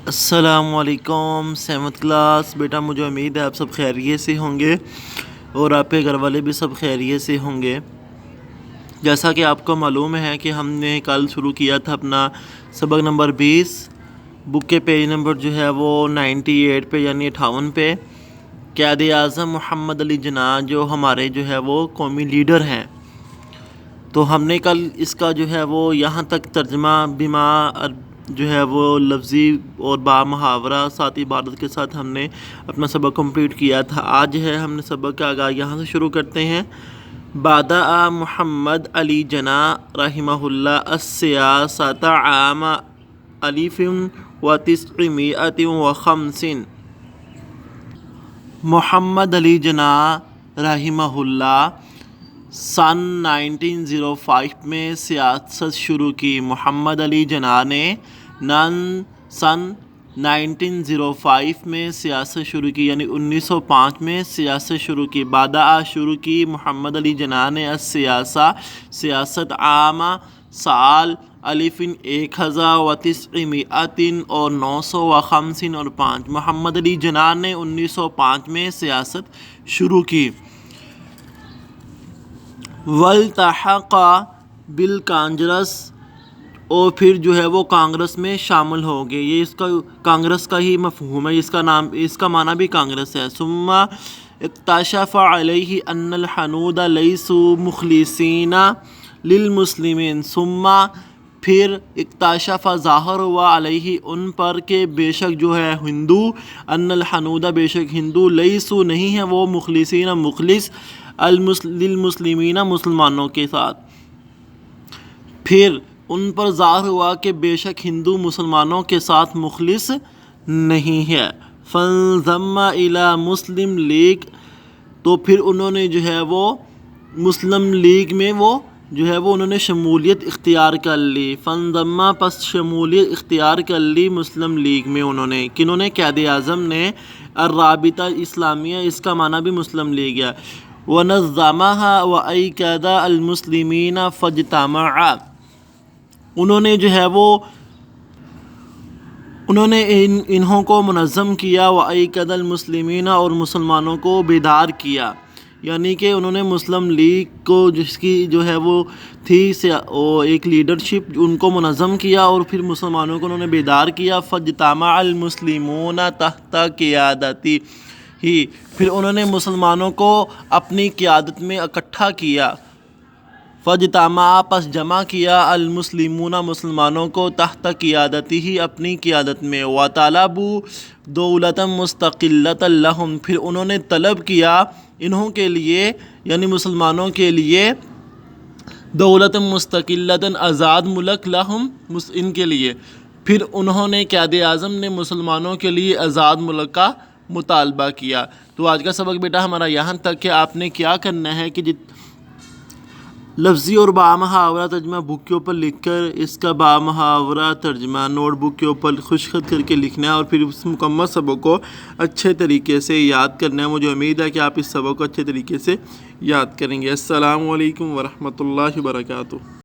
السلام علیکم seventh class بیٹا، مجھے امید ہے آپ سب خیریت سے ہوں گے اور آپ کے گھر والے بھی سب خیریت سے ہوں گے۔ جیسا کہ آپ کو معلوم ہے کہ ہم نے کل شروع کیا تھا اپنا سبق نمبر 20، بک کے پیج نمبر جو ہے وہ 98 پہ یعنی 58 پہ، قائد اعظم محمد علی جناح جو ہمارے جو ہے وہ قومی لیڈر ہیں۔ تو ہم نے کل اس کا جو ہے وہ یہاں تک ترجمہ بما جو ہے وہ لفظی اور با محاورہ ساتھ عبارت کے ساتھ ہم نے اپنا سبق کمپلیٹ کیا تھا۔ آج ہے ہم نے سبق کا آغاز یہاں سے شروع کرتے ہیں۔ بدأ محمد علی جناح رحمہ اللہ السیاسۃ عام 1950۔ محمد علی جناح رحمہ اللہ سن 1905 میں سیاست شروع کی۔ محمد علی جناح نے سن 1905 میں سیاست شروع کی، یعنی 1905 میں سیاست شروع کی۔ بدأ شروع کی محمد علی جناح نے سیاست عام سال 1950 اور 950 اور 5۔ محمد علی جناح نے 1905 میں سیاست شروع کی۔ والتحق بالکانگریس، اور پھر جو ہے وہ کانگریس میں شامل ہو گئے۔ یہ اس کا کانگریس کا ہی مفہوم ہے، اس کا معنی بھی کانگریس ہے۔ ثم اکتشف علیہ ان الحنود لیسوا مخلصین للمسلمین۔ ثم پھر اکتشف ظاہر ہوا علیہ ان پر کہ بے شک جو ہے ہندو، ان الحنود بے شک ہندو، لیسوا نہیں ہے وہ، مخلصین مخلص، للمسلمین مسلمانوں کے ساتھ۔ پھر ان پر ظاہر ہوا کہ بے شک ہندو مسلمانوں کے ساتھ مخلص نہیں ہے۔ فانضم الی مسلم لیگ، تو پھر انہوں نے جو ہے وہ مسلم لیگ میں وہ جو ہے وہ انہوں نے شمولیت اختیار کر لی۔ فانضم پس شمولیت اختیار کر لی مسلم لیگ میں انہوں نے، کنہوں نے؟ قائد اعظم نے۔ الرابطہ اسلامیہ، اس کا معنی بھی مسلم لیگ ہے۔ ونظمها وأيقظ المسلمین فاجتمع، انہوں نے جو ہے وہ انہوں نے انہوں کو منظم کیا، وأيقظ المسلمین، اور مسلمانوں کو بیدار کیا، یعنی کہ انہوں نے مسلم لیگ کو جس کی جو ہے وہ تھی ایک لیڈرشپ، ان کو منظم کیا اور پھر مسلمانوں کو انہوں نے بیدار کیا۔ فاجتمع المسلمون تحت قیادتہ، پھر انہوں نے مسلمانوں کو اپنی قیادت میں اکٹھا کیا۔ فاجتمع پس جمع کیا، المسلمون مسلمانوں کو، تحت قیادتہ اپنی قیادت میں۔ وطلبوا دولۃ مستقلۃ لہم، پھر انہوں نے طلب کیا انہوں کے لیے یعنی مسلمانوں کے لیے، دولت مستقلۃ آزاد ملک، لہم ان کے لیے۔ پھر انہوں نے قائد اعظم نے مسلمانوں کے لیے آزاد ملک کا مطالبہ کیا۔ تو آج کا سبق بیٹا ہمارا یہاں تک کہ آپ نے کیا کرنا ہے کہ لفظی اور با محاورہ ترجمہ بک کے اوپر لکھ کر اس کا با محاورہ ترجمہ نوٹ بک کے اوپر خوش خط کر کے لکھنا ہے اور پھر اس مکمل سبق کو اچھے طریقے سے یاد کرنا ہے۔ مجھے امید ہے کہ آپ اس سبق کو اچھے طریقے سے یاد کریں گے۔ السلام علیکم ورحمۃ اللہ وبرکاتہ۔